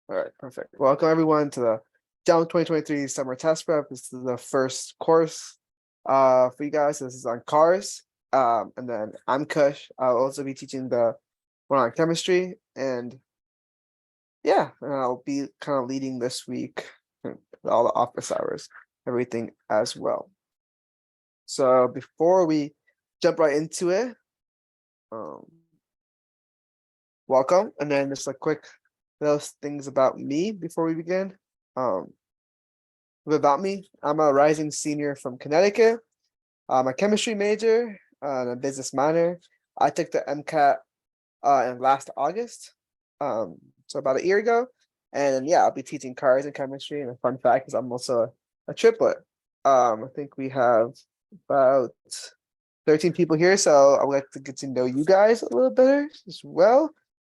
All right, perfect. Welcome everyone to the JUMP 2023 Summer Test Prep. This is the first course for you guys. This is on cars. And then I'm Kush. I'll also be teaching the one on chemistry. And yeah, and I'll be kind of leading this week, all the office hours, everything as well. So before we jump right into it, welcome. And then just a quick those things about me before we begin. About me, I'm a rising senior from Connecticut. I'm a chemistry major and a business minor. I took the MCAT in last August, so about a year ago. And yeah, I'll be teaching cars and chemistry. And a fun fact is I'm also a triplet. I think we have about 13 people here, so I would like to get to know you guys a little better as well.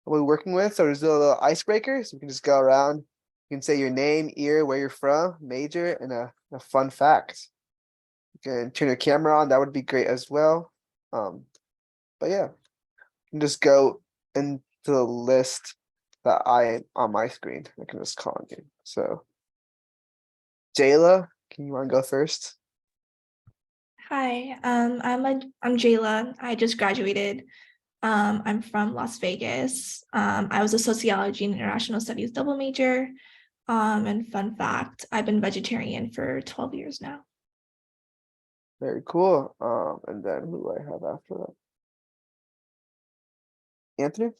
What we're working with, so there's a little icebreaker, so we can just go around. You can say your name, year, where you're from, major, and a fun fact. You can turn your camera on, that would be great as well. But yeah, you can just go into the list that I on my screen. I can just call on you. So Jayla, can you want to go first? Hi, I'm Jayla. I just graduated. I'm from Las Vegas. I was a sociology and international studies double major. And fun fact, I've been vegetarian for 12 years now. Very cool. And then who do I have after that? Anthony?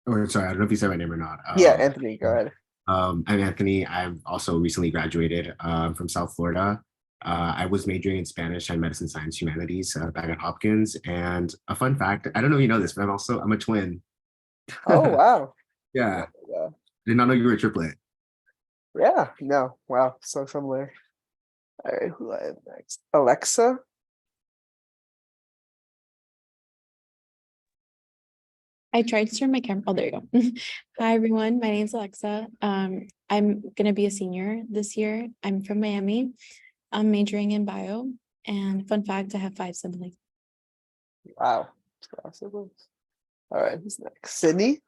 Or sorry, I don't know if you said my name or not. Yeah, Anthony, go ahead. I'm Anthony. I've also recently graduated from South Florida. I was majoring in Spanish and medicine science humanities back at Hopkins. And a fun fact, I don't know if you know this, but I'm a twin. Oh wow. Yeah, Yeah. did not know you were a triplet. Yeah, no. Wow, so similar. All right, who do I have next? Alexa? I tried to turn my camera. Oh, there you go. Hi, everyone. My name's Alexa. I'm going to be a senior this year. I'm from Miami. I'm majoring in bio. And fun fact, I have 5 siblings. Wow. All right, who's next? Sydney?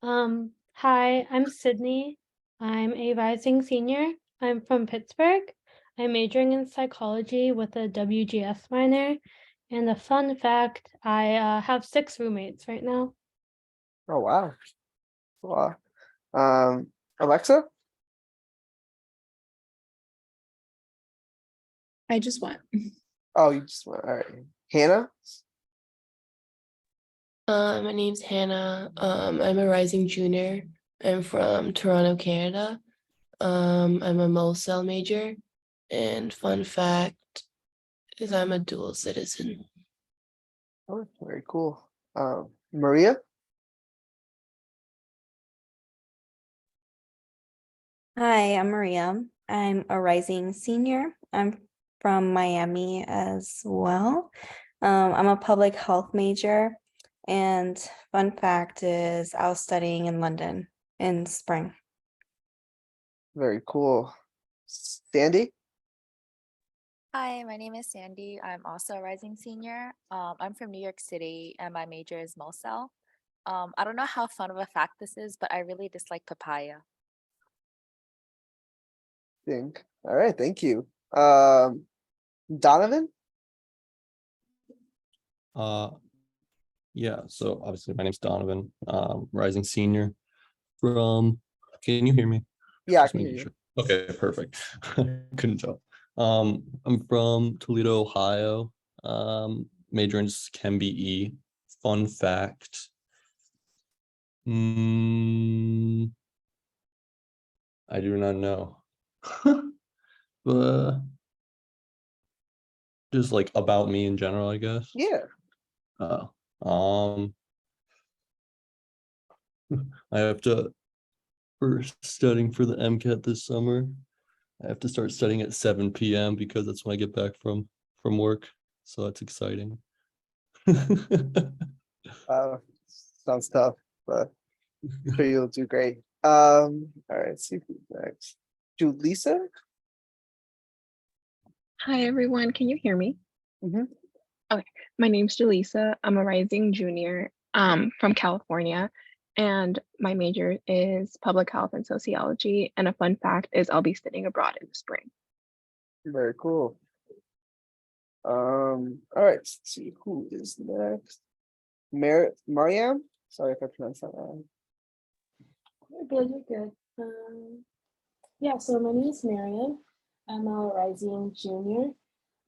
Hi, I'm Sydney. I'm a rising senior. I'm from Pittsburgh. I'm majoring in psychology with a WGS minor. And a fun fact, I have 6 roommates right now. Oh wow. Wow. Alexa? I just went. Oh, you just went. All right. Hannah? My name's Hannah. I'm a rising junior. I'm from Toronto, Canada. I'm a MoCell major. And fun fact is I'm a dual citizen. Oh, very cool. Maria? Hi, I'm Maria. I'm a rising senior. I'm from Miami as well. I'm a public health major. And fun fact is I was studying in London in spring. Very cool. Sandy? Hi, my name is Sandy. I'm also a rising senior. I'm from New York City and my major is MoCell. I don't know how fun of a fact this is, but I really dislike papaya. Think. All right, thank you. Donovan? Yeah, so obviously my name's Donovan, rising senior from, can you hear me? Yeah, I Just can hear making you. sure. Okay, perfect. Couldn't tell. I'm from Toledo, Ohio. Major in Chem BE. Fun fact. I do not know. But just like about me in general, I guess. Yeah. I have to first studying for the MCAT this summer. I have to start studying at 7 p.m. because that's when I get back from work. So that's exciting. Sounds tough, but I'm sure you'll do great. All right, let's see who's next. Julissa? Hi, everyone. Can you hear me? Mm-hmm. My name's Jaleesa. I'm a rising junior from California, and my major is public health and sociology. And a fun fact is I'll be studying abroad in the spring. Very cool. All right, let's see who is next. Mariam? Sorry if I pronounced that wrong. You're good, you're good. Yeah, so my name is Mariam. I'm a rising junior.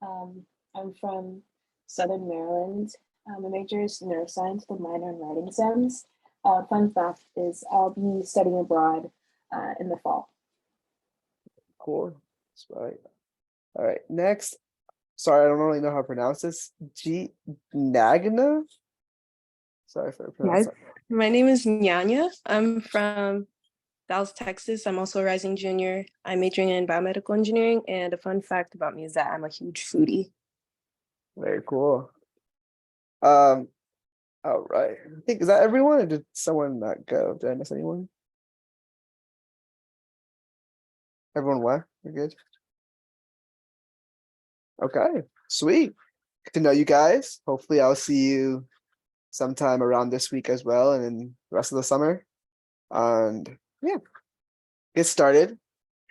I'm from Southern Maryland. My major is neuroscience, the minor in writing exams. Fun fact is I'll be studying abroad in the fall. Cool. That's right. All right, next. Sorry, I don't really know how to pronounce this. Nagna? Sorry if I pronounced that. My name is Nyanya. I'm from Dallas, Texas. I'm also a rising junior. I'm majoring in biomedical engineering. And a fun fact about me is that I'm a huge foodie. Very cool. All right. I think, is that everyone or did someone not go? Did I miss anyone? Everyone what? You're good? Okay, sweet. Good to know you guys. Hopefully I'll see you sometime around this week as well and then the rest of the summer. And yeah, get started. If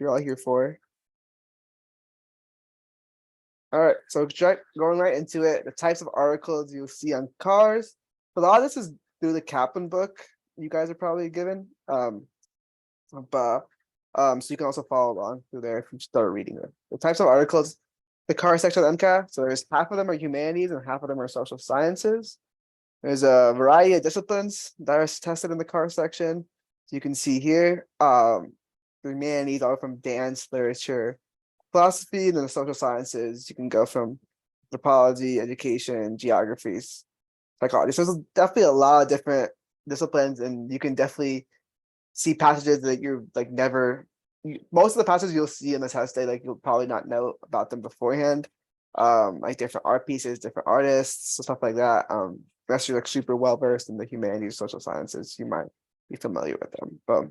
you're all here for. All right, so going right into it, the types of articles you'll see on cars. A lot of this is through the Kaplan book you guys are probably given. So you can also follow along through there if you start reading it. The types of articles, the car section of MCAT, so there's half of them are humanities and half of them are social sciences. There's a variety of disciplines that are tested in the car section. So you can see here, the humanities are from dance, literature, philosophy, and then the social sciences. You can go from anthropology, education, geographies, psychology. So there's definitely a lot of different disciplines, and you can definitely see passages that you're like most of the passages you'll see in the test day, like you'll probably not know about them beforehand. Like different art pieces, different artists, stuff like that. Unless you're like super well versed in the humanities, social sciences, you might be familiar with them. But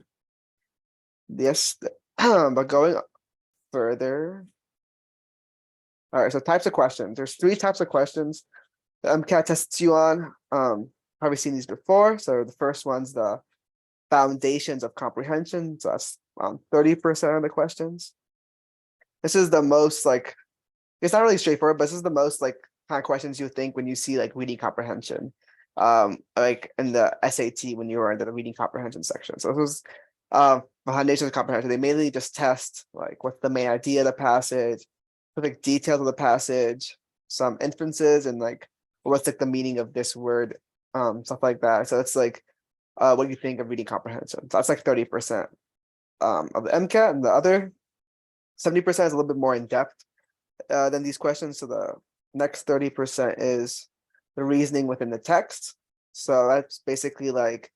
yes, but going further. All right, so types of questions. There's 3 types of questions the MCAT tests you on. Probably seen these before. So the first one's the foundations of comprehension. So that's 30% of the questions. This is the most like, it's not really straightforward, but this is the most like kind of questions you think when you see like reading comprehension, like in the SAT when you were in the reading comprehension section. So this was foundations of comprehension. They mainly just test like what's the main idea of the passage, specific details of the passage, some inferences, and like what's like the meaning of this word, stuff like that. So it's like what do you think of reading comprehension? So that's like 30% of the MCAT, and the other 70% is a little bit more in depth than these questions. So the next 30% is the reasoning within the text. So that's basically like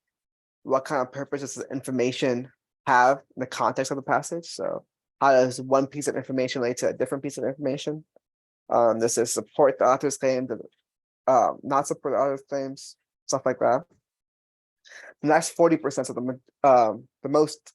what kind of purpose does the information have in the context of the passage? So how does one piece of information relate to a different piece of information? This is support the author's claim, not support the author's claims, stuff like that. The next 40% of the most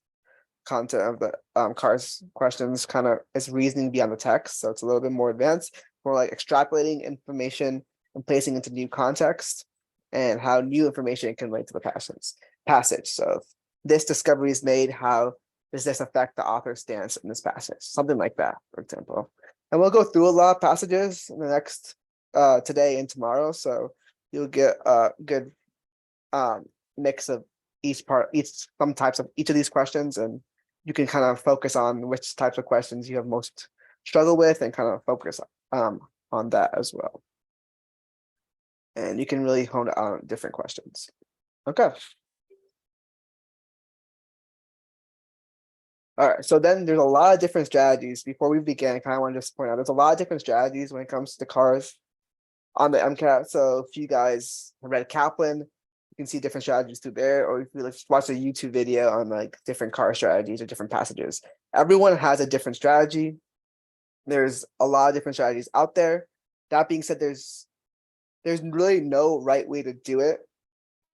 content of the CARS questions kind of is reasoning beyond the text. So it's a little bit more advanced, more like extrapolating information and placing into new context and how new information can relate to the passage. So if this discovery is made, how does this affect the author's stance in this passage? Something like that, for example. And we'll go through a lot of passages in the next today and tomorrow. So you'll get a good mix of some types of each of these questions, and you can kind of focus on which types of questions you have most struggle with and kind of focus on that as well. And you can really hone it on different questions. Okay. All right, so then there's a lot of different strategies. Before we begin, I kind of want to just point out there's a lot of different strategies when it comes to CARS on the MCAT. So if you guys have read Kaplan, you can see different strategies through there, or if you just watch a YouTube video on like different CARS strategies or different passages. Everyone has a different strategy. There's a lot of different strategies out there. That being said, there's really no right way to do it.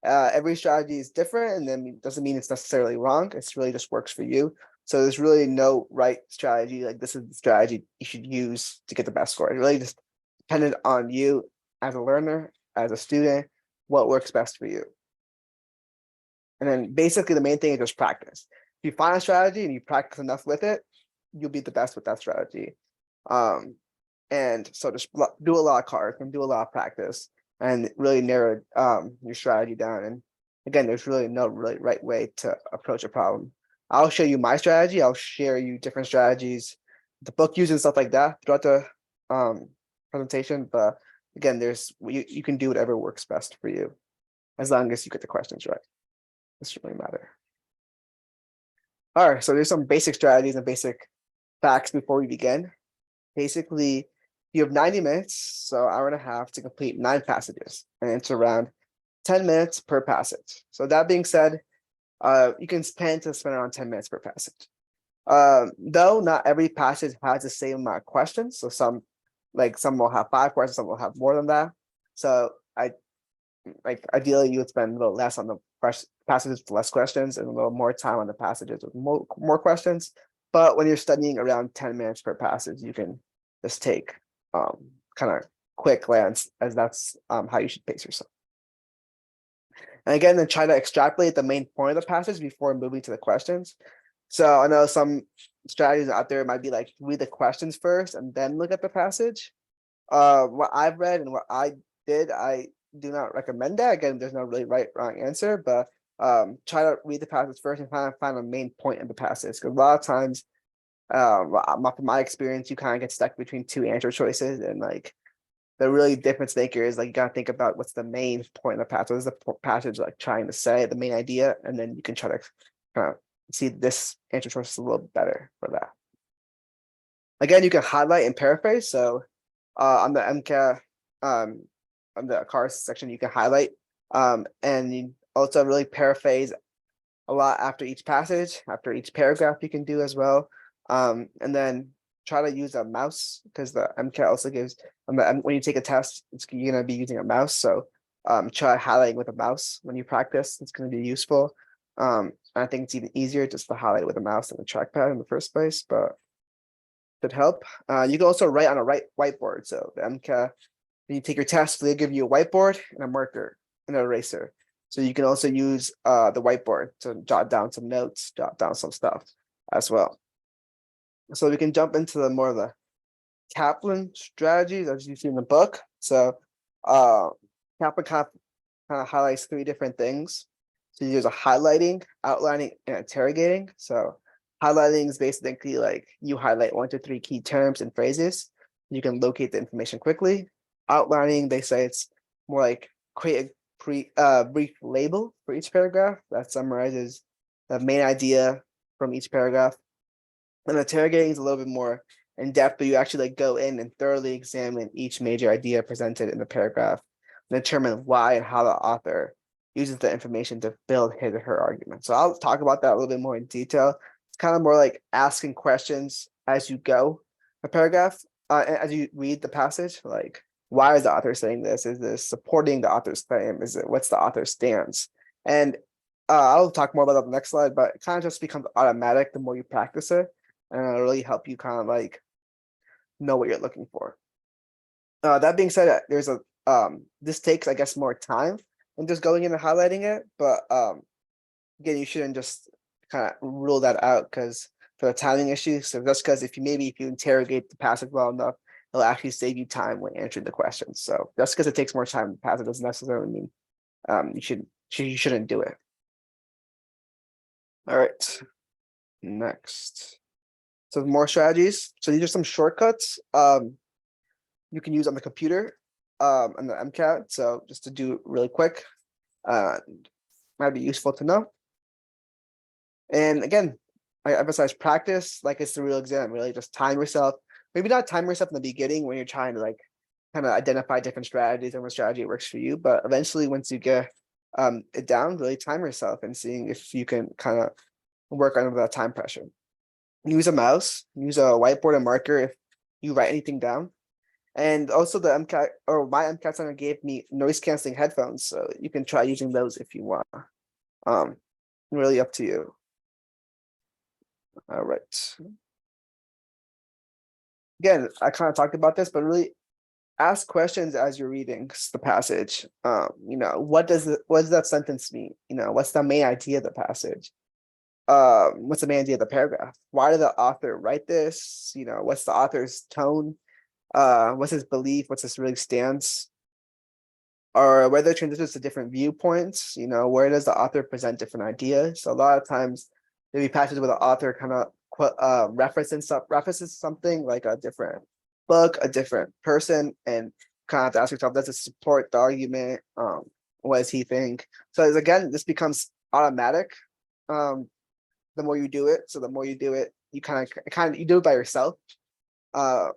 Every strategy is different, and then it doesn't mean it's necessarily wrong. It's really just works for you. So there's really no right strategy. Like this is the strategy you should use to get the best score. It really just dependent on you as a learner, as a student, what works best for you. And then basically the main thing is just practice. If you find a strategy and you practice enough with it, you'll be the best with that strategy. And so just do a lot of cards and do a lot of practice and really narrow your strategy down. And again, there's really no really right way to approach a problem. I'll show you my strategy. I'll share you different strategies, the book use and stuff like that throughout the presentation. But again, you can do whatever works best for you, as long as you get the questions right. This really matter. All right, so there's some basic strategies and basic facts before we begin. Basically, you have 90 minutes, so hour and a half to complete 9 passages, and it's around 10 minutes per passage. So that being said, you can spend around 10 minutes per passage. Though not every passage has the same amount of questions, so some will have 5 questions, some will have more than that. So ideally you would spend a little less on the passages with less questions and a little more time on the passages with more questions. But when you're studying around 10 minutes per passage, you can just take kind of quick glance, as that's how you should pace yourself. And again, then try to extrapolate the main point of the passage before moving to the questions. So I know some strategies out there might be like read the questions first and then look at the passage. What I've read and what I did, I do not recommend that. Again, there's no really wrong answer, but try to read the passage first and find a main point in the passage. Because a lot of times, from my experience, you kind of get stuck between 2 answer choices, and like the really difference maker is like you gotta think about what's the main point of the passage. What is the passage like trying to say, the main idea, and then you can try to kind of see this answer choice is a little bit better for that. Again, you can highlight and paraphrase. So on the MCAT, on the cars section, you can highlight and you also really paraphrase a lot after each passage, after each paragraph you can do as well. And then try to use a mouse, because the MCAT also gives, when you take a test, you're going to be using a mouse. So try highlighting with a mouse when you practice. It's going to be useful. I think it's even easier just to highlight with a mouse than a trackpad in the first place, but should help. You can also write on a whiteboard. So the MCAT, when you take your test, they give you a whiteboard and a marker and an eraser. So you can also use the whiteboard to jot down some notes, jot down some stuff as well. So we can jump into the more of the Kaplan strategies as you see in the book. So Kaplan kind of highlights 3 different things. So you use a highlighting, outlining, and interrogating. So highlighting is basically like you highlight 1 to 3 key terms and phrases. You can locate the information quickly. Outlining, they say it's more like create a brief label for each paragraph that summarizes the main idea from each paragraph. And interrogating is a little bit more in depth, but you actually like go in and thoroughly examine each major idea presented in the paragraph and determine why and how the author uses the information to build his or her argument. So I'll talk about that a little bit more in detail. It's kind of more like asking questions as you go a paragraph, as you read the passage, like why is the author saying this? Is this supporting the author's claim? What's the author's stance? And I'll talk more about that on the next slide, but it kind of just becomes automatic the more you practice it, and it'll really help you kind of like know what you're looking for. That being said, there's a this takes, I guess, more time than just going in and highlighting it, but again, you shouldn't just kind of rule that out because for the timing issue. So just because if you interrogate the passage well enough, it'll actually save you time when answering the questions. So just because it takes more time to pass it doesn't necessarily mean you shouldn't do it. All right, next. So more strategies. So these are some shortcuts you can use on the computer on the MCAT. So just to do really quick, might be useful to know. And again, I emphasize practice like it's the real exam. Really just time yourself. Maybe not time yourself in the beginning when you're trying to like kind of identify different strategies and what strategy works for you. But eventually, once you get it down, really time yourself and seeing if you can kind of work under that time pressure. Use a mouse, use a whiteboard and marker if you write anything down. And also the MCAT, or my MCAT center gave me noise canceling headphones. So you can try using those if you want. Really up to you. All right. Again, I kind of talked about this, but really ask questions as you're reading the passage. You know, what does that sentence mean? You know, what's the main idea of the passage? What's the main idea of the paragraph? Why did the author write this? You know, what's the author's tone? What's his belief? What's his really stance? Or whether it transitions to different viewpoints, you know, where does the author present different ideas? So a lot of times there'll be passages where the author kind of references something like a different book, a different person, and kind of have to ask yourself, does it support the argument? What does he think? So again, this becomes automatic. The more you do it, so the more you do it, you kind of you do it by yourself. So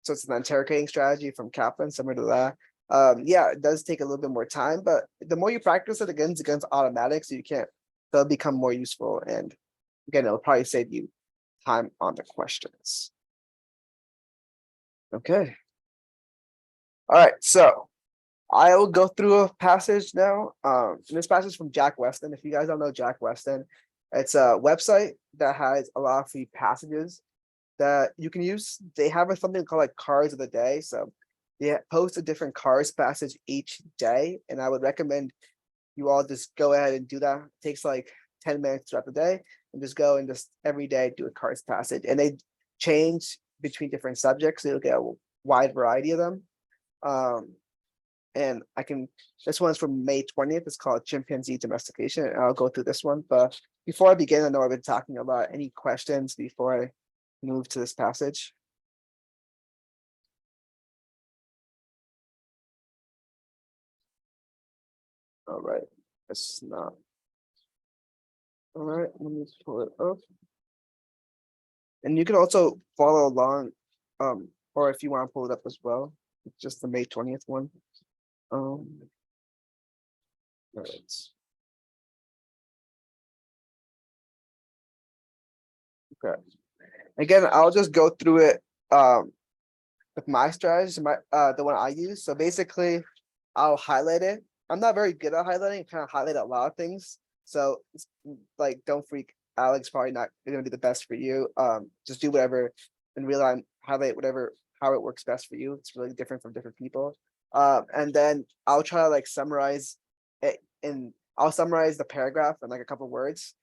it's an interrogating strategy from Kaplan, similar to that. Yeah, it does take a little bit more time, but the more you practice it, again, it's automatic, so they'll become more useful, and again, it'll probably save you time on the questions. Okay. All right, so I will go through a passage now. This passage is from Jack Weston. If you guys don't know Jack Weston, it's a website that has a lot of free passages that you can use. They have something called like cards of the day, so they post a different cards passage each day, and I would recommend you all just go ahead and do that. It takes like 10 minutes throughout the day, and just go and just every day do a cards passage, and they change between different subjects, so you'll get a wide variety of them. And this one's from May 20th. It's called Chimpanzee Domestication, and I'll go through this one. But before I begin, I know I've been talking about any questions before I move to this passage. All right, it's not. All right, let me pull it up. And you can also follow along, or if you want to pull it up as well, it's just the May 20th one. All right. Okay. Again, I'll just go through it with my strategy, the one I use. So basically, I'll highlight it. I'm not very good at highlighting. I kind of highlight a lot of things. So it's like, don't freak. Alex probably not going to be the best for you. Just do whatever and realize highlight how it works best for you. It's really different from different people. And then I'll try to like summarize it, and I'll summarize the paragraph in like a couple words.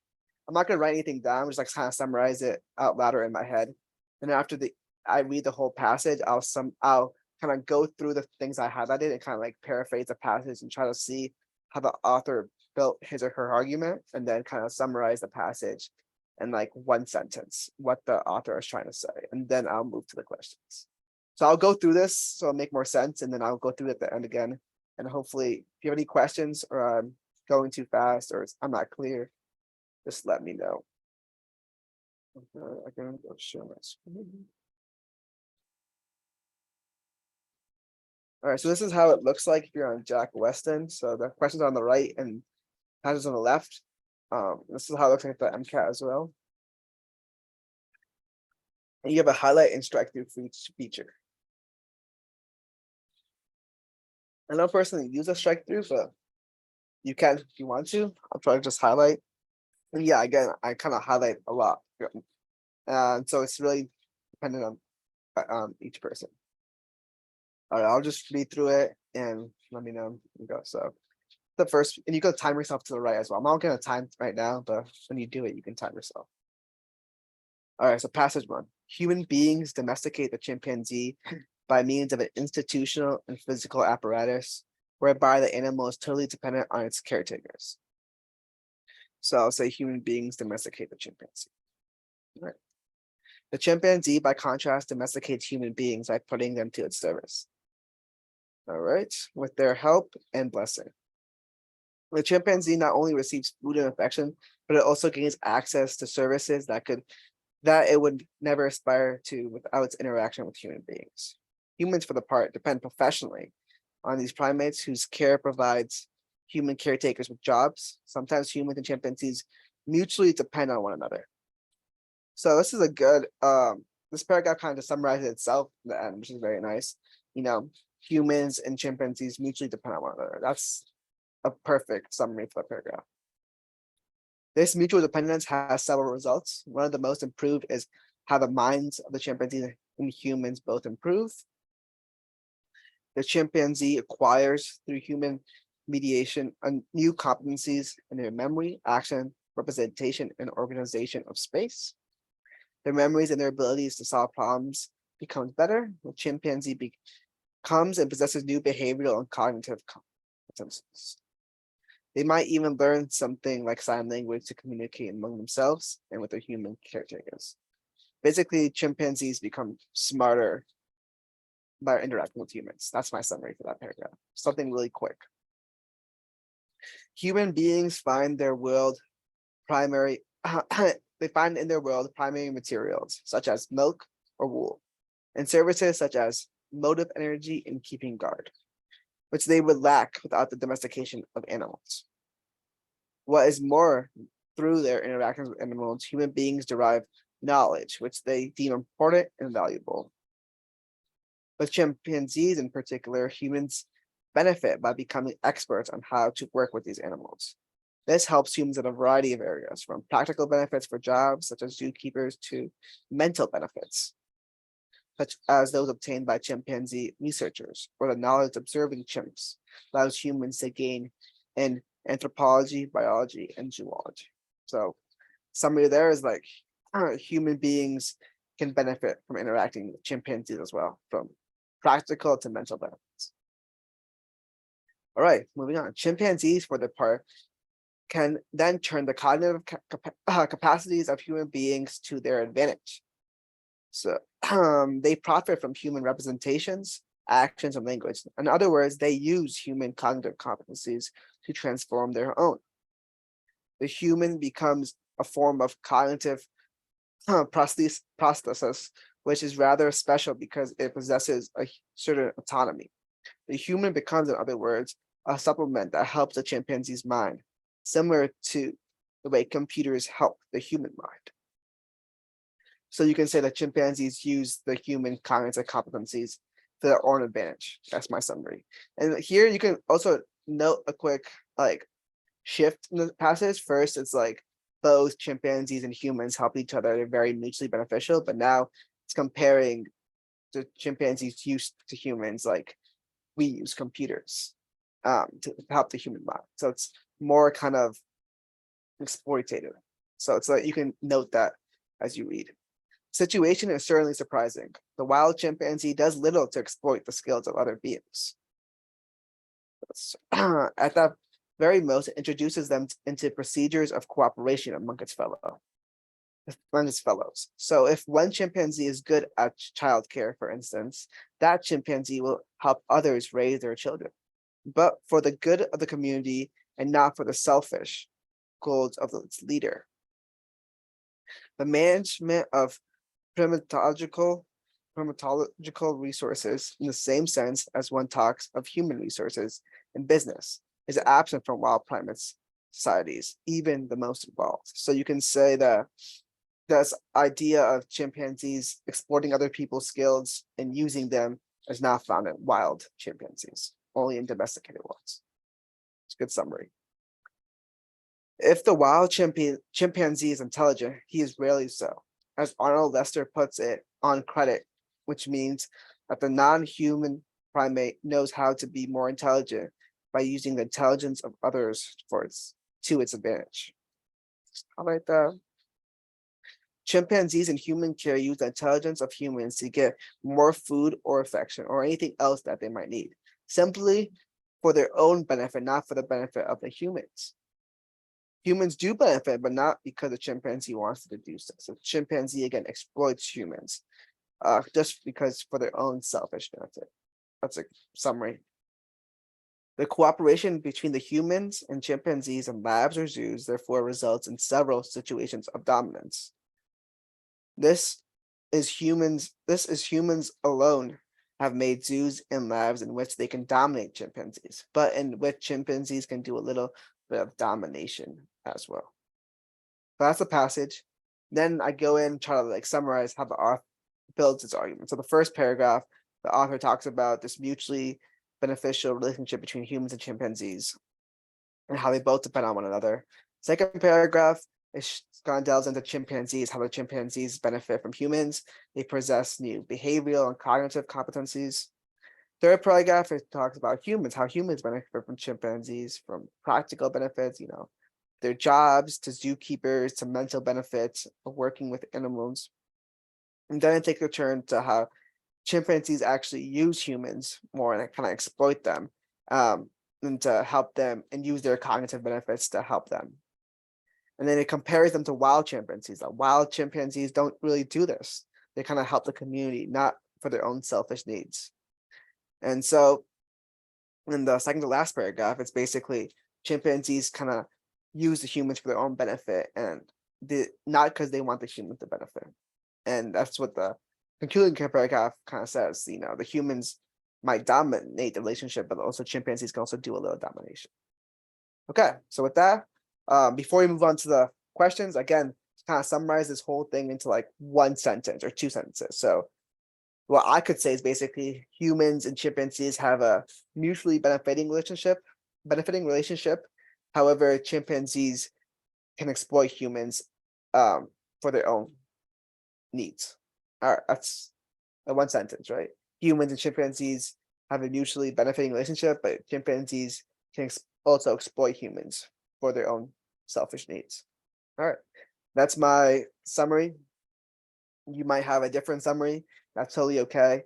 I'm not going to write anything down, just like kind of summarize it out loud or in my head. And after I read the whole passage, I'll kind of go through the things I highlighted and kind of like paraphrase the passage and try to see how the author built his or her argument, and then kind of summarize the passage in like one sentence, what the author is trying to say. And then I'll move to the questions. So I'll go through this so it'll make more sense, and then I'll go through it at the end again. And hopefully, if you have any questions or I'm going too fast or I'm not clear, just let me know. Okay, I can go share my screen. All right, so this is how it looks like if you're on Jack Weston. So the questions are on the right and passages on the left. This is how it looks like the MCAT as well. And you have a highlight and strike through for each feature. I don't personally use a strike through, but you can if you want to. I'll try to just highlight. And yeah, again, I kind of highlight a lot. And so it's really dependent on each person. All right, I'll just read through it and let me know. Go. So the first, and you can time yourself to the right as well. I'm not going to time right now, but when you do it, you can time yourself. All right, so passage 1. Human beings domesticate the chimpanzee by means of an institutional and physical apparatus whereby the animal is totally dependent on its caretakers. So I'll say human beings domesticate the chimpanzee. All right. The chimpanzee, by contrast, domesticates human beings by putting them to its service. All right, with their help and blessing. The chimpanzee not only receives food and affection, but it also gains access to services that it would never aspire to without its interaction with human beings. Humans, for the part, depend professionally on these primates whose care provides human caretakers with jobs. Sometimes humans and chimpanzees mutually depend on one another. So this is a good, this paragraph kind of summarizes itself in the end, which is very nice. You know, humans and chimpanzees mutually depend on one another. That's a perfect summary for the paragraph. This mutual dependence has several results. One of the most improved is how the minds of the chimpanzees and humans both improve. The chimpanzee acquires through human mediation new competencies in their memory, action, representation, and organization of space. Their memories and their abilities to solve problems becomes better. The chimpanzee becomes and possesses new behavioral and cognitive competencies. They might even learn something like sign language to communicate among themselves and with their human caretakers. Basically, chimpanzees become smarter by interacting with humans. That's my summary for that paragraph. Something really quick. Human beings find their world primary, they find in their world primary materials such as milk or wool, and services such as motive energy and keeping guard, which they would lack without the domestication of animals. What is more, through their interactions with animals, human beings derive knowledge, which they deem important and valuable. With chimpanzees in particular, humans benefit by becoming experts on how to work with these animals. This helps humans in a variety of areas, from practical benefits for jobs such as zookeepers to mental benefits, such as those obtained by chimpanzee researchers, or the knowledge observing chimps allows humans to gain in anthropology, biology, and zoology. So summary there is like human beings can benefit from interacting with chimpanzees as well, from practical to mental benefits. All right, moving on. Chimpanzees, for their part, can then turn the cognitive capacities of human beings to their advantage. So they profit from human representations, actions, and language. In other words, they use human cognitive competencies to transform their own. The human becomes a form of cognitive prosthesis, which is rather special because it possesses a certain autonomy. The human becomes, in other words, a supplement that helps the chimpanzee's mind, similar to the way computers help the human mind. So you can say that chimpanzees use the human cognitive competencies to their own advantage. That's my summary. And here you can also note a quick shift in the passage. First, it's like both chimpanzees and humans help each other. They're very mutually beneficial, but now it's comparing the chimpanzees' use to humans like we use computers to help the human mind. So it's more kind of exploitative. So it's like you can note that as you read. Situation is certainly surprising. The wild chimpanzee does little to exploit the skills of other beings. At that very most, it introduces them into procedures of cooperation among its fellows. So if one chimpanzee is good at childcare, for instance, that chimpanzee will help others raise their children, but for the good of the community and not for the selfish goals of its leader. The management of primatological resources, in the same sense as one talks of human resources in business, is absent from wild primates societies, even the most evolved. So you can say that this idea of chimpanzees exploiting other people's skills and using them is not found in wild chimpanzees, only in domesticated ones. It's a good summary. If the wild chimpanzee is intelligent, he is rarely so. As Arnold Lester puts it on credit, which means that the non-human primate knows how to be more intelligent by using the intelligence of others to its advantage. All right, chimpanzees in human care use the intelligence of humans to get more food or affection or anything else that they might need, simply for their own benefit, not for the benefit of the humans. Humans do benefit, but not because the chimpanzee wants to do so. So chimpanzee again exploits humans just because for their own selfish benefit. That's a summary. The cooperation between the humans and chimpanzees in labs or zoos therefore results in several situations of dominance. This is humans alone have made zoos and labs in which they can dominate chimpanzees, but in which chimpanzees can do a little bit of domination as well. So that's the passage. Then I go in and try to summarize how the author builds its argument. So the first paragraph, the author talks about this mutually beneficial relationship between humans and chimpanzees and how they both depend on one another. Second paragraph, it kind of delves into chimpanzees, how the chimpanzees benefit from humans. They possess new behavioral and cognitive competencies. Third paragraph, it talks about humans, how humans benefit from chimpanzees, from practical benefits, their jobs to zookeepers to mental benefits of working with animals. And then it takes a turn to how chimpanzees actually use humans more and kind of exploit them, and to help them and use their cognitive benefits to help them. And then it compares them to wild chimpanzees. Like wild chimpanzees don't really do this. They kind of help the community, not for their own selfish needs. And so in the second to last paragraph, it's basically chimpanzees kind of use the humans for their own benefit and not because they want the humans to benefit. And that's what the concluding paragraph kind of says, the humans might dominate the relationship, but also chimpanzees can also do a little domination. Okay, so with that, before we move on to the questions, again, kind of summarize this whole thing into like one sentence or two sentences. So what I could say is basically humans and chimpanzees have a mutually benefiting relationship. However, chimpanzees can exploit humans for their own needs. All right, that's a one sentence, right? Humans and chimpanzees have a mutually benefiting relationship, but chimpanzees can also exploit humans for their own selfish needs. All right, that's my summary. You might have a different summary. That's totally okay.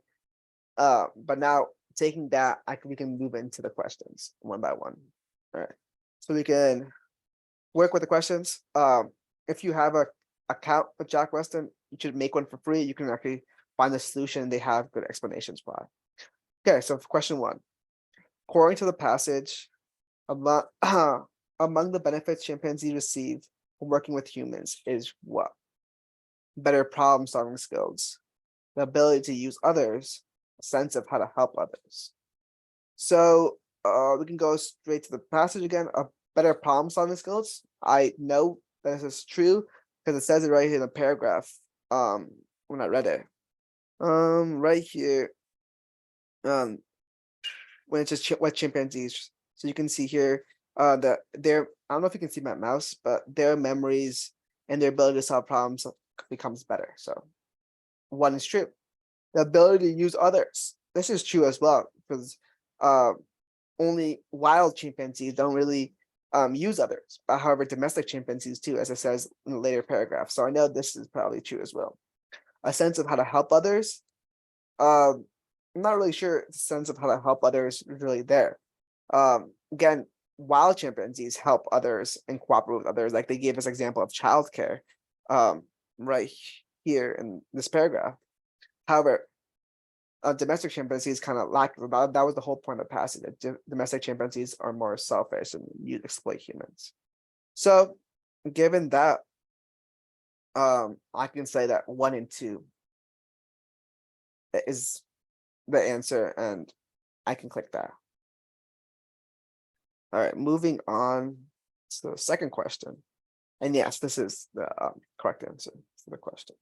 But now taking that, we can move into the questions one by one. All right, so we can work with the questions. If you have a account with Jack Weston, you should make one for free. You can actually find the solution. They have good explanations why. Okay, so for question one, according to the passage, among the benefits chimpanzees receive from working with humans is what? Better problem-solving skills, the ability to use others, a sense of how to help others. So we can go straight to the passage again. Better problem-solving skills. I know that this is true because it says it right here in the paragraph. When I read it, right here, when it's just what chimpanzees. So you can see here, I don't know if you can see my mouse, but their memories and their ability to solve problems becomes better. So one is true. The ability to use others. This is true as well because only wild chimpanzees don't really use others. However, domestic chimpanzees too, as it says in the later paragraph. So I know this is probably true as well. A sense of how to help others. I'm not really sure the sense of how to help others is really there. Again, wild chimpanzees help others and cooperate with others. Like they gave us example of childcare right here in this paragraph. However, domestic chimpanzees kind of lack that. That was the whole point of the passage. That domestic chimpanzees are more selfish and you exploit humans. So given that, I can say that 1 and 2 is the answer, and I can click that. All right, moving on to the second question. And yes, this is the correct answer for the question.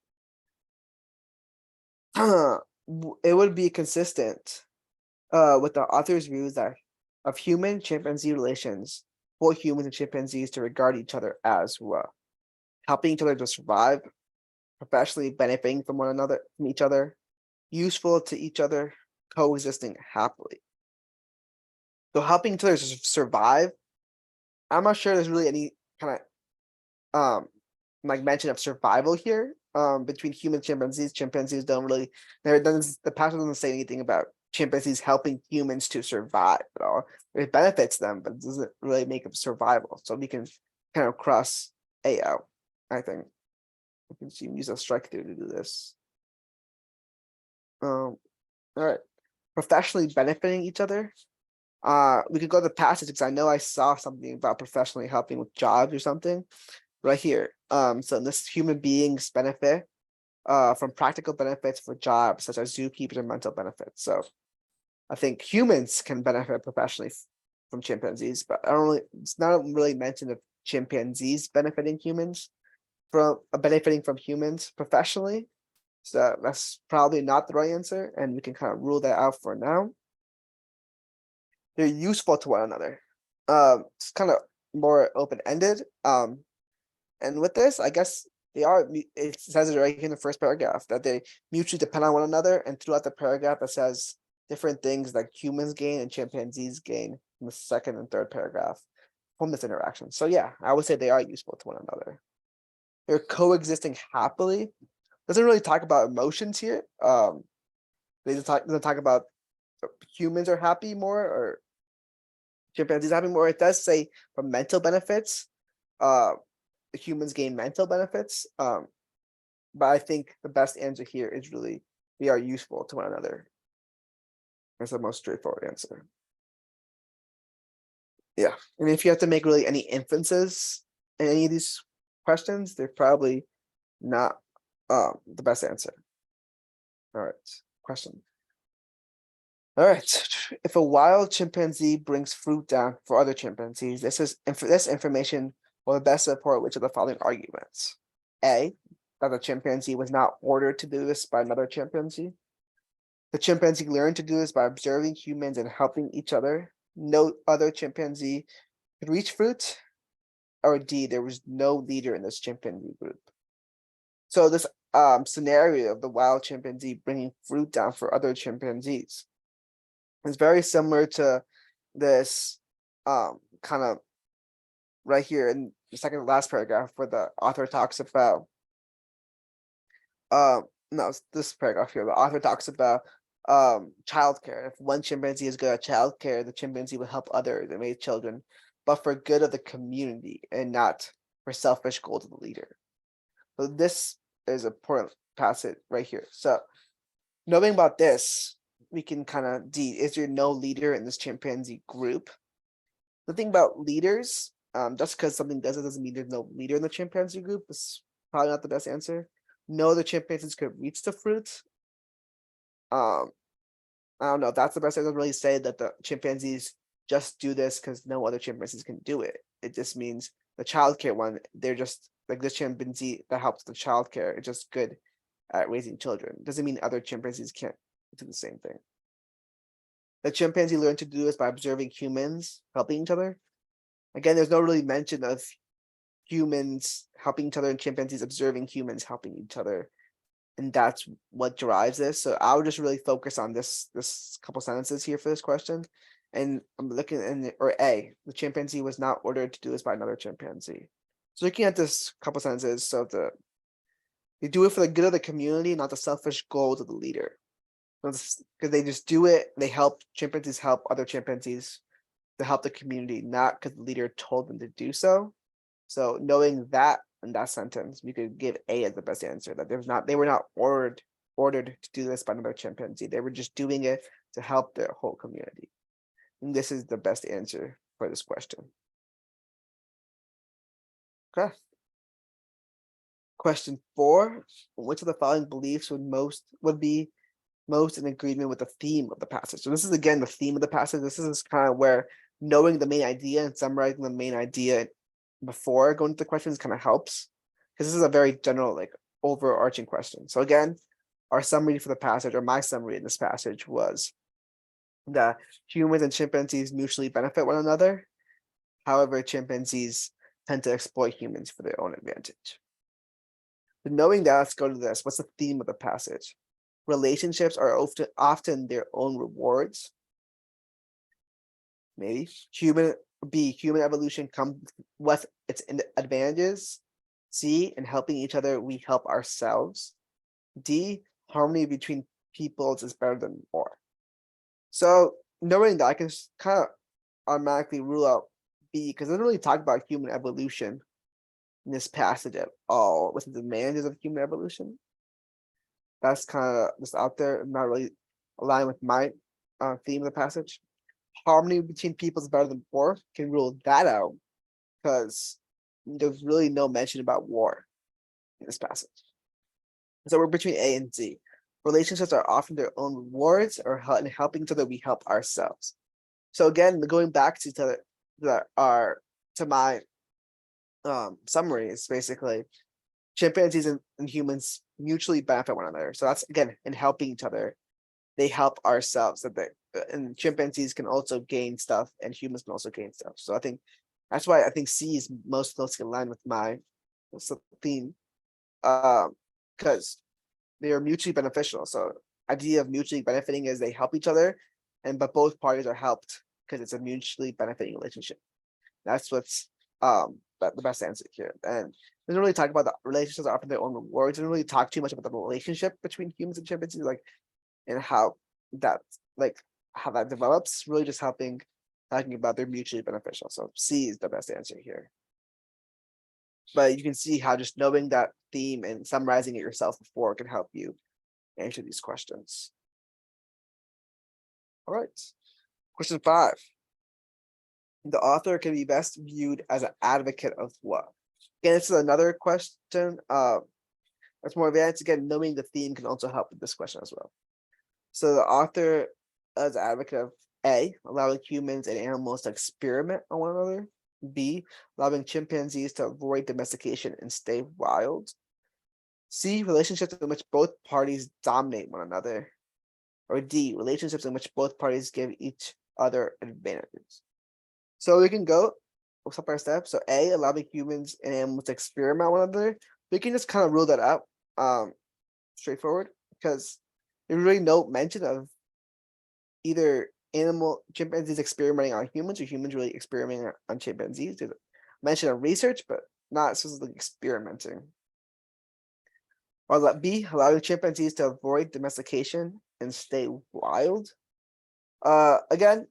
It would be consistent with the author's views that of human chimpanzee relations for humans and chimpanzees to regard each other as well, helping each other to survive, professionally benefiting from one another, from each other, useful to each other, coexisting happily. So helping each other to survive, I'm not sure there's really any kind of like mention of survival here between human chimpanzees. Chimpanzees don't really, the passage doesn't say anything about chimpanzees helping humans to survive at all. It benefits them, but it doesn't really make them survival. So we can kind of cross A out, I think. We can use a strike through to do this. All right. Professionally benefiting each other. We could go to the passage because I know I saw something about professionally helping with jobs or something right here. So this human beings benefit from practical benefits for jobs such as zookeepers and mental benefits. So I think humans can benefit professionally from chimpanzees, but it's not really mentioned of chimpanzees benefiting from humans professionally. So that's probably not the right answer, and we can kind of rule that out for now. They're useful to one another. It's kind of more open-ended. And with this, I guess they are, it says it right here in the first paragraph that they mutually depend on one another, and throughout the paragraph it says different things like humans gain and chimpanzees gain in the second and third paragraph from this interaction. So yeah, I would say they are useful to one another. They're coexisting happily. Doesn't really talk about emotions here. They just doesn't talk about humans are happy more or chimpanzees happy more. It does say for mental benefits, humans gain mental benefits. But I think the best answer here is really they are useful to one another. That's the most straightforward answer. Yeah, and if you have to make really any inferences in any of these questions, they're probably not the best answer. All right, question. All right, if a wild chimpanzee brings fruit down for other chimpanzees, this information will best support which of the following arguments? A, that the chimpanzee was not ordered to do this by another chimpanzee. The chimpanzee learned to do this by observing humans and helping each other. No other chimpanzee could reach fruit. Or D, there was no leader in this chimpanzee group. So this scenario of the wild chimpanzee bringing fruit down for other chimpanzees is very similar to this kind of right here in the second to last paragraph where the author talks about no, it's this paragraph here. The author talks about childcare. If one chimpanzee is good at childcare, the chimpanzee will help others and raise children, but for good of the community and not for selfish goals of the leader. So this is an important passage right here. So knowing about this, we can kind of is there no leader in this chimpanzee group? The thing about leaders, just because something doesn't mean there's no leader in the chimpanzee group. Is probably not the best answer. No, the chimpanzees could reach the fruit. I don't know. That's the best. I don't really say that the chimpanzees just do this because no other chimpanzees can do it. It just means the childcare one. They're just like this chimpanzee that helps the childcare. It's just good at raising children. Doesn't mean other chimpanzees can't do the same thing. The chimpanzee learned to do this by observing humans helping each other. Again, there's no really mention of humans helping each other and chimpanzees observing humans helping each other, and that's what drives this. So I would just really focus on this couple sentences here for this question, and I'm looking in or A, the chimpanzee was not ordered to do this by another chimpanzee. So looking at this couple sentences, so they do it for the good of the community, not the selfish goals of the leader, because they just do it. They help chimpanzees help other chimpanzees to help the community, not because the leader told them to do so. So knowing that in that sentence, we could give A as the best answer, that they were not ordered to do this by another chimpanzee. They were just doing it to help their whole community. And this is the best answer for this question. Okay. Question 4, which of the following beliefs would be most in agreement with the theme of the passage? So this is again the theme of the passage. This is kind of where knowing the main idea and summarizing the main idea before going to the questions kind of helps, because this is a very general, like overarching question. So again, our summary for the passage, or my summary in this passage, was that humans and chimpanzees mutually benefit one another. However, chimpanzees tend to exploit humans for their own advantage. But knowing that, let's go to this. What's the theme of the passage? Relationships are often their own rewards. Maybe. Human evolution comes with its advantages. C, in helping each other, we help ourselves. D, harmony between peoples is better than war. So knowing that, I can kind of automatically rule out B, because it doesn't really talk about human evolution in this passage at all, with the advantages of human evolution. That's kind of just out there, not really aligned with my theme of the passage. Harmony between people is better than war, can rule that out, because there's really no mention about war in this passage. So we're between A and Z. Relationships are often their own rewards, or in helping each other, we help ourselves. So again, going back to my summary is basically chimpanzees and humans mutually benefit one another. So that's again in helping each other, they help ourselves. And chimpanzees can also gain stuff, and humans can also gain stuff. So I think that's why I think C is most closely aligned with my theme, because they are mutually beneficial. So idea of mutually benefiting is they help each other, but both parties are helped because it's a mutually benefiting relationship. That's what's the best answer here. And it doesn't really talk about the relationships are often their own rewards. It doesn't really talk too much about the relationship between humans and chimpanzees, like and how that develops. Really just talking about they're mutually beneficial. So C is the best answer here. But you can see how just knowing that theme and summarizing it yourself before can help you answer these questions. All right. Question 5. The author can be best viewed as an advocate of what? Again, this is another question. That's more advanced. Again, knowing the theme can also help with this question as well. So the author is an advocate of A, allowing humans and animals to experiment on one another. B, allowing chimpanzees to avoid domestication and stay wild. C, relationships in which both parties dominate one another. Or D, relationships in which both parties give each other advantages. So we can go step by step. So A, allowing humans and animals to experiment on one another. We can just kind of rule that out straightforward because there's really no mention of either chimpanzees experimenting on humans or humans really experimenting on chimpanzees. There's a mention of research, but not specifically experimenting. Or let B, allowing chimpanzees to avoid domestication and stay wild. Again,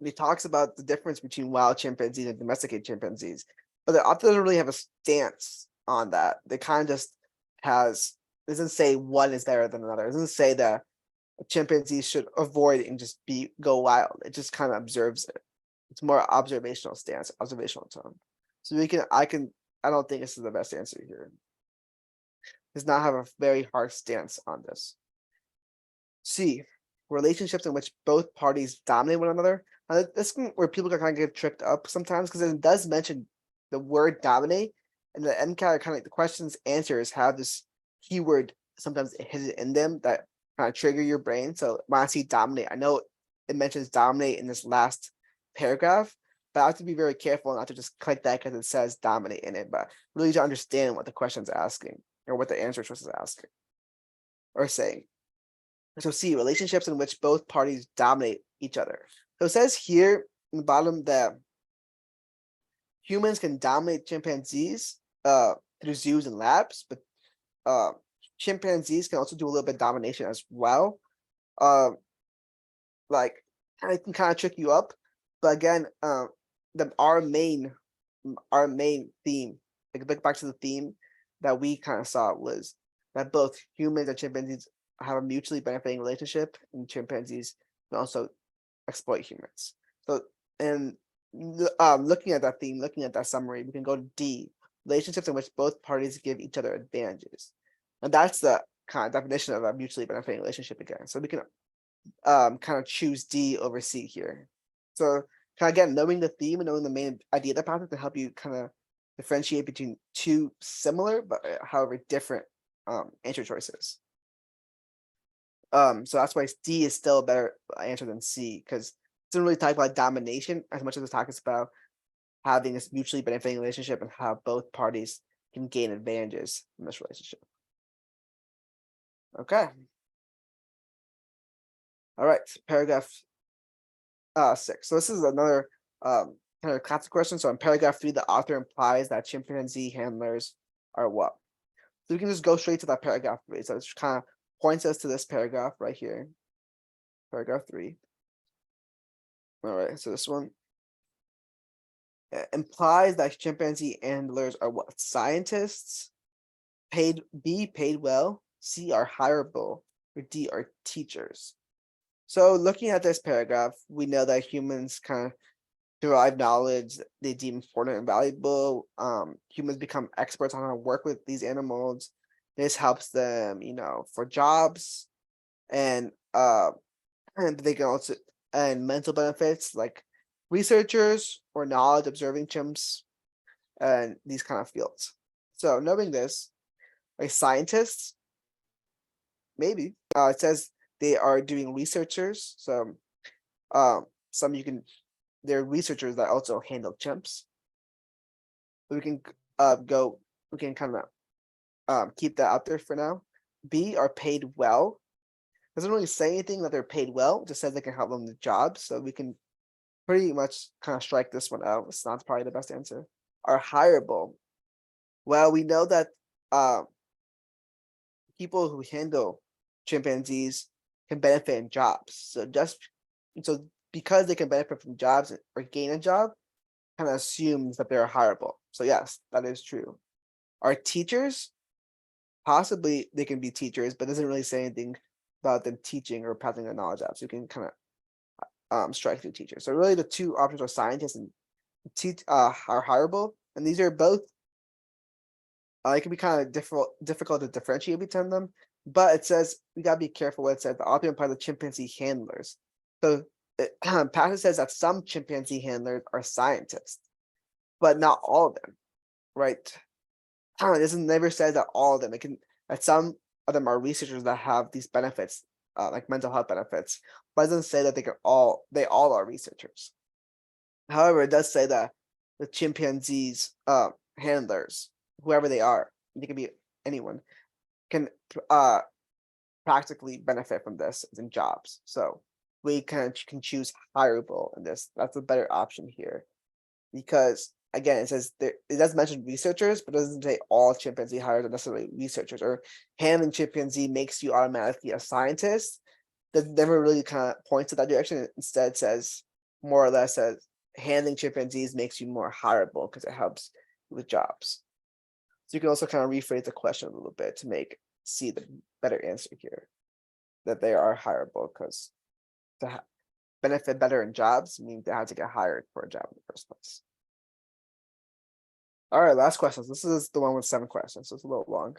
he talks about the difference between wild chimpanzees and domesticated chimpanzees, but the author doesn't really have a stance on that. They kind of just doesn't say one is better than another. It doesn't say that chimpanzees should avoid and just go wild. It just kind of observes it. It's more observational stance, observational tone. So I don't think this is the best answer here. Does not have a very hard stance on this. C, relationships in which both parties dominate one another. This is where people can kind of get tricked up sometimes because it does mention the word dominate, and the MCAT kind of the questions answers have this keyword sometimes hidden in them that kind of trigger your brain. So when I see dominate, I know it mentions dominate in this last paragraph, but I have to be very careful not to just click that because it says dominate in it, but really to understand what the question's asking or what the answer choice is asking or saying. So C, relationships in which both parties dominate each other. So it says here in the bottom that humans can dominate chimpanzees through zoos and labs, but chimpanzees can also do a little bit of domination as well. Like I can kind of trick you up, but again, our main theme, like back to the theme that we kind of saw was that both humans and chimpanzees have a mutually benefiting relationship, and chimpanzees can also exploit humans. So, and looking at that theme, looking at that summary, we can go to D, relationships in which both parties give each other advantages. And that's the kind of definition of a mutually benefiting relationship again. So we can kind of choose D over C here. So kind of again, knowing the theme and knowing the main idea of the pattern can help you kind of differentiate between two similar but however different answer choices. So that's why D is still a better answer than C, because it doesn't really talk about domination as much as it talks about having this mutually benefiting relationship and how both parties can gain advantages in this relationship. Okay. All right, paragraph 6. So this is another kind of classic question. So in paragraph 3, the author implies that chimpanzee handlers are what? So we can just go straight to that paragraph 3. So it kind of points us to this paragraph right here. Paragraph 3. All right, so this one implies that chimpanzee handlers are what? Scientists, paid well, C are hireable, or D are teachers. So looking at this paragraph, we know that humans kind of derive knowledge they deem important and valuable. Humans become experts on how to work with these animals. This helps them, for jobs, and they can also and mental benefits like researchers or knowledge observing chimps and these kind of fields. So knowing this, like scientists, maybe it says they are doing researchers. So they're researchers that also handle chimps. We can kind of keep that out there for now. B are paid well. Doesn't really say anything that they're paid well, just says they can help them with jobs, so we can pretty much kind of strike this one out. It's not probably the best answer. Are hireable. Well, we know that people who handle chimpanzees can benefit in jobs. So because they can benefit from jobs or gain a job, kind of assumes that they're hireable. So yes, that is true. Are teachers? Possibly they can be teachers, but doesn't really say anything about them teaching or passing the knowledge out. So you can kind of strike through teachers. So really the two options are scientists and are hireable. And these are both it can be kind of difficult to differentiate between them, but it says we gotta be careful what it says. The author implies the chimpanzee handlers. So passage says that some chimpanzee handlers are scientists, but not all of them, right? This never says that all of them. It can that some of them are researchers that have these benefits, like mental health benefits, but it doesn't say that they all are researchers. However, it does say that the chimpanzees handlers, whoever they are, they can be anyone, can practically benefit from this in jobs. So we can choose hireable in this. That's a better option here, because again, it says it does mention researchers, but it doesn't say all chimpanzee hires are necessarily researchers, or handling chimpanzee makes you automatically a scientist. That never really kind of points to that direction. It instead says more or less says handling chimpanzees makes you more hireable because it helps with jobs. So you can also kind of rephrase the question a little bit to see the better answer here, that they are hireable because to benefit better in jobs means they have to get hired for a job in the first place. All right, last question. This is the one with 7 questions, so it's a little long.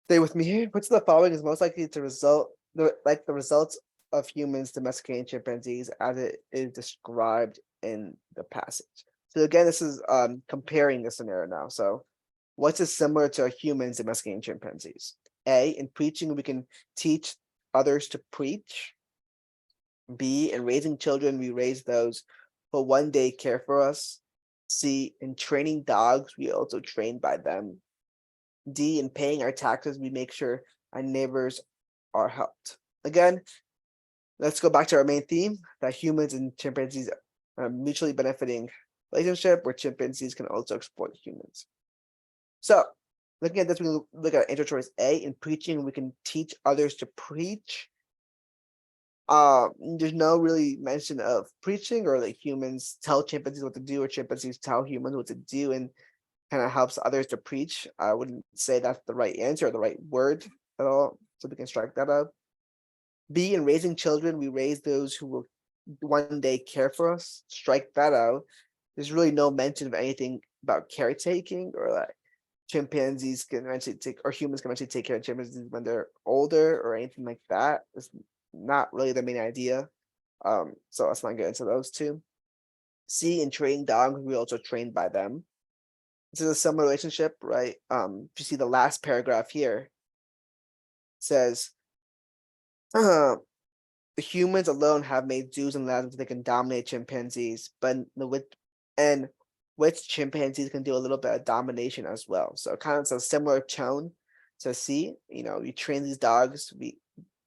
Stay with me here. Which of the following is most likely to result the results of humans domesticating chimpanzees as it is described in the passage? So again, this is comparing the scenario now. So what's is similar to humans domesticating chimpanzees? A, in preaching, we can teach others to preach. B, in raising children, we raise those who one day care for us. C, in training dogs, we also train by them. D, in paying our taxes, we make sure our neighbors are helped. Again, let's go back to our main theme, that humans and chimpanzees are a mutually benefiting relationship where chimpanzees can also exploit humans. So looking at this, we look at answer choice A. In preaching, we can teach others to preach. There's no really mention of preaching or like humans tell chimpanzees what to do or chimpanzees tell humans what to do and kind of helps others to preach. I wouldn't say that's the right answer or the right word at all, so we can strike that out. B, in raising children, we raise those who will one day care for us. Strike that out. There's really no mention of anything about caretaking or like chimpanzees can eventually take, or humans can eventually take care of chimpanzees when they're older or anything like that. It's not really the main idea. So let's not get into those two. C, in training dogs, we also train by them. This is a similar relationship, right? If you see the last paragraph here, it says, the humans alone have made zoos and labs that they can dominate chimpanzees, but which chimpanzees can do a little bit of domination as well. So kind of a similar tone to C. You train these dogs, we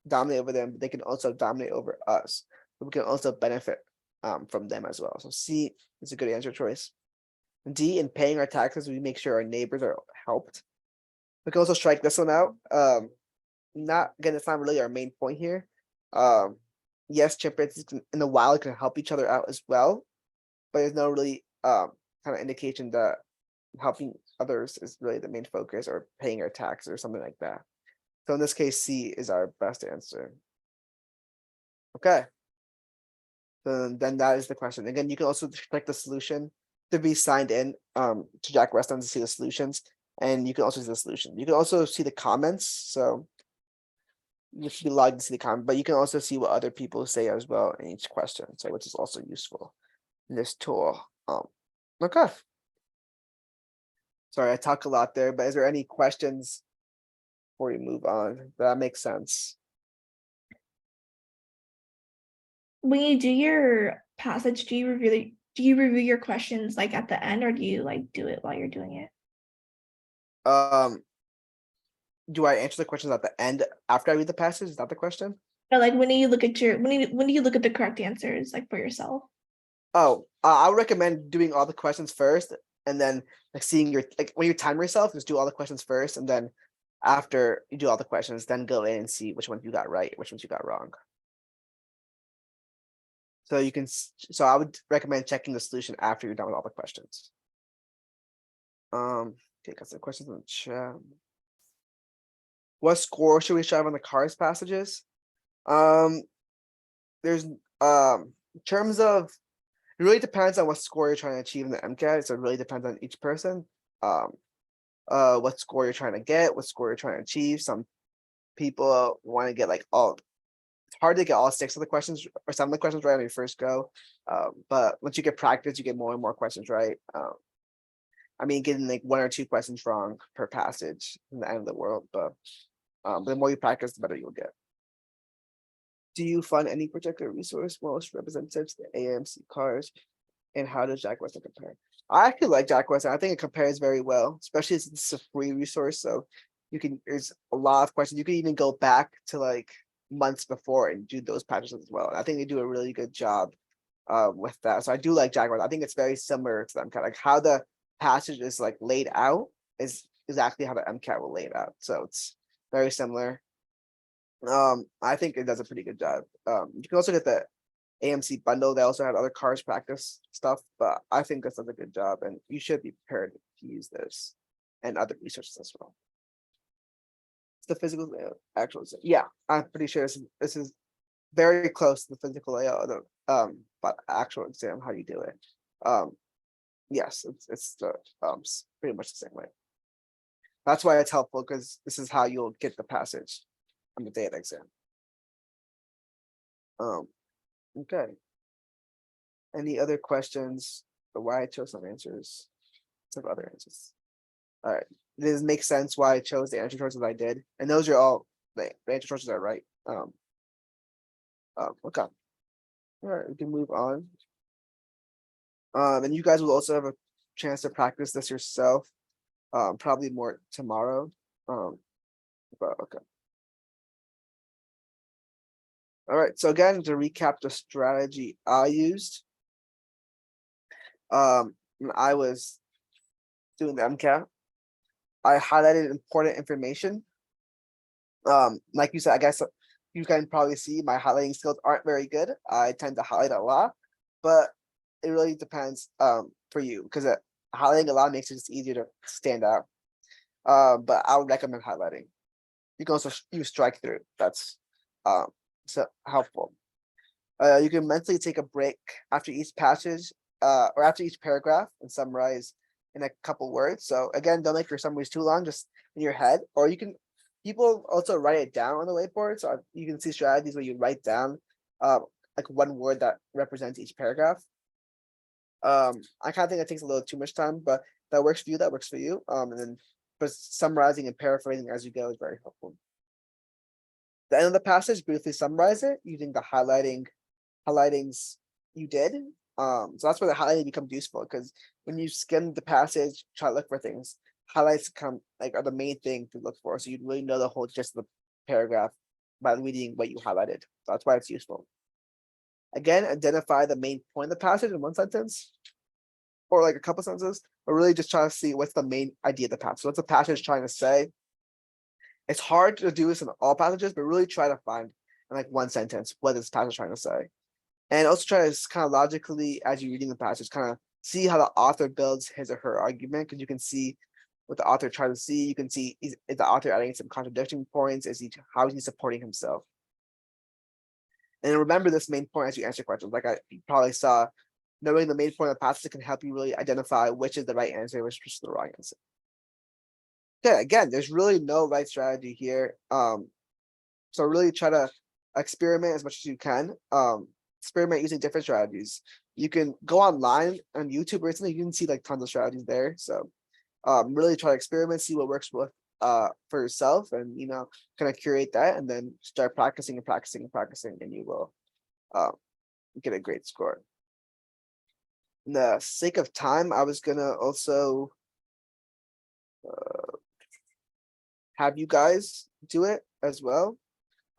dominate over them, but they can also dominate over us. But we can also benefit from them as well. So C is a good answer choice. D, in paying our taxes, we make sure our neighbors are helped. We can also strike this one out. It's not really our main point here. Yes, chimpanzees in the wild can help each other out as well, but there's no really kind of indication that helping others is really the main focus, or paying our taxes or something like that. So in this case, C is our best answer. Okay. So then that is the question. Again, you can also click the solution to be signed in to Jack Weston to see the solutions, and you can also see the solution. You can also see the comments. So you should be logged to see the comment, but you can also see what other people say as well in each question. So which is also useful in this tool. Okay. Sorry, I talk a lot there, but is there any questions before we move on? Does that makes sense? When you do your passage, do you review your questions like at the end, or do you like do it while you're doing it? do I answer the questions at the end after I read the passage? Is that the question? Or like when do you look at your when do you look at the correct answers like for yourself? Oh, I would recommend doing all the questions first, and then like seeing your like when you time yourself, just do all the questions first, and then after you do all the questions, then go in and see which ones you got right, which ones you got wrong. So you can, so I would recommend checking the solution after you're done with all the questions. Okay, got some questions in the chat. What score should we strive on the cars passages? There's in terms of, it really depends on what score you're trying to achieve in the MCAT. So it really depends on each person. What score you're trying to get, what score you're trying to achieve. Some people want to get like all, it's hard to get all 6 of the questions or some of the questions right on your first go. But once you get practice, you get more and more questions right. I mean, getting like 1 or 2 questions wrong per passage in the end of the world, but the more you practice, the better you'll get. Do you fund any particular resource most representative to the AMC cars, and how does Jack Weston compare? I actually like Jack Weston. I think it compares very well, especially since it's a free resource. So you can, there's a lot of questions. You can even go back to like months before and do those patches as well. And I think they do a really good job with that. So I do like Jack Weston. I think it's very similar to the MCAT. Like how the passage is like laid out is exactly how the MCAT will lay it out. So it's very similar. I think it does a pretty good job. You can also get the AMC bundle. They also have other cars practice stuff, but I think this does a good job, and you should be prepared to use this and other resources as well. It's the physical layout, actual. Yeah, I'm pretty sure this is very close to the physical layout of the but actual exam, how you do it. Yes, it's the pretty much the same way. That's why it's helpful, because this is how you'll get the passage on the day of the exam. Okay. Any other questions? Or why I chose some answers? Some other answers. All right. Does it make sense why I chose the answer choices I did? And those are all the answer choices are right. Okay. All right, we can move on. And you guys will also have a chance to practice this yourself. Probably more tomorrow. But okay. All right, so again, to recap the strategy I used. When I was doing the MCAT, I highlighted important information. Like you said, I guess you can probably see my highlighting skills aren't very good. I tend to highlight a lot, but it really depends for you, because highlighting a lot makes it just easier to stand out. But I would recommend highlighting. You can also use strike through. That's so helpful. You can mentally take a break after each passage or after each paragraph and summarize in a couple words. So again, don't make your summaries too long, just in your head, or you can, people also write it down on the whiteboard. So you can see strategies where you write down like 1 word that represents each paragraph. I kind of think it takes a little too much time, but that works for you, that works for you. And then but summarizing and paraphrasing as you go is very helpful. The end of the passage, briefly summarize it using the highlightings you did. So that's where the highlighting becomes useful, because when you skim the passage, try to look for things, highlights come like are the main thing to look for. So you really know the whole gist of the paragraph by reading what you highlighted. So that's why it's useful. Again, identify the main point of the passage in 1 sentence or like a couple sentences, but really just try to see what's the main idea of the passage. What's the passage trying to say? It's hard to do this in all passages, but really try to find in like 1 sentence what this passage is trying to say. And also try to kind of logically, as you're reading the passage, kind of see how the author builds his or her argument, because you can see what the author tried to see. You can see, is the author adding some contradicting points? How is he supporting himself? And remember this main point as you answer questions. Like you probably saw, knowing the main point of the passage can help you really identify which is the right answer, which is the wrong answer. Okay, again, there's really no right strategy here. So really try to experiment as much as you can. Experiment using different strategies. You can go online on YouTube recently, you can see like tons of strategies there. So really try to experiment, see what works with for yourself, and kind of curate that, and then start practicing and practicing and practicing, and you will get a great score. In the sake of time, I was gonna also have you guys do it as well.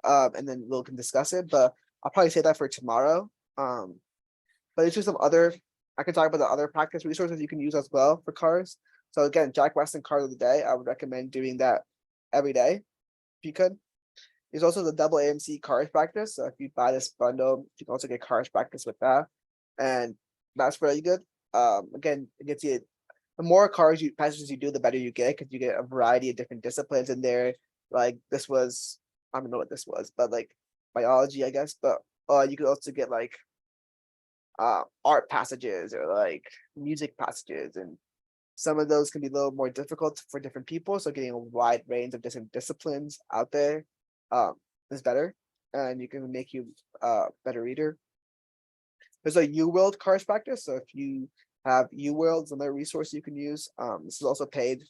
And then we can discuss it, but I'll probably say that for tomorrow. But it's just some other, I can talk about the other practice resources you can use as well for cars. So again, Jack Weston card of the day, I would recommend doing that every day if you could. There's also the double AMC cars practice. So if you buy this bundle, you can also get cars practice with that. And that's really good. Again, it gets you, the more cars passages you do, the better you get, because you get a variety of different disciplines in there. Like this was, I don't know what this was, but like biology, I guess. But you could also get like art passages or like music passages, and some of those can be a little more difficult for different people. So getting a wide range of different disciplines out there is better, and you can make you a better reader. There's a UWorld cars practice. So if you have UWorld, another resource you can use. This is also paid,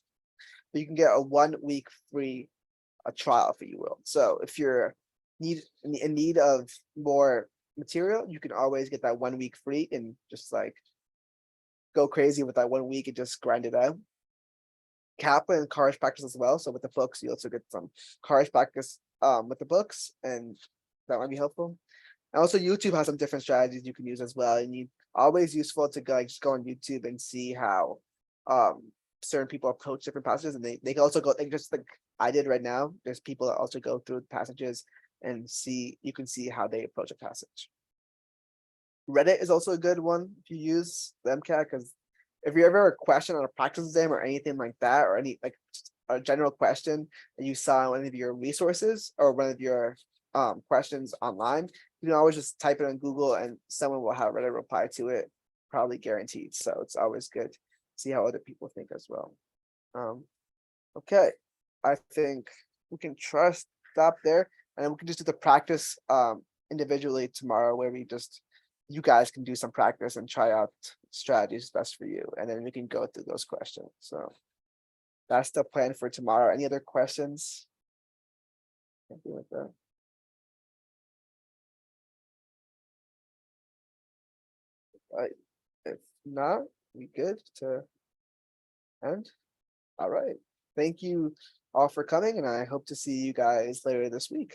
but you can get a 1 week free trial for UWorld. So if you're in need of more material, you can always get that 1 week free and just like go crazy with that 1 week and just grind it out. Kaplan cars practice as well. So with the books, you also get some cars practice with the books, and that might be helpful. And also YouTube has some different strategies you can use as well. And you always useful to go just go on YouTube and see how certain people approach different passages, and they can also go just like I did right now. There's people that also go through passages and you can see how they approach a passage. Reddit is also a good one if you use the MCAT, because if you ever a question on a practice exam or anything like that, or any like a general question that you saw in one of your resources or one of your questions online, you can always just type it on Google and someone will have Reddit reply to it, probably guaranteed. So it's always good to see how other people think as well. Okay, I think we can stop there, and then we can just do the practice individually tomorrow, where you guys can do some practice and try out strategies best for you, and then we can go through those questions. So that's the plan for tomorrow. Any other questions? Anything like that? Right. If not, we good to end. All right. Thank you all for coming, and I hope to see you guys later this week.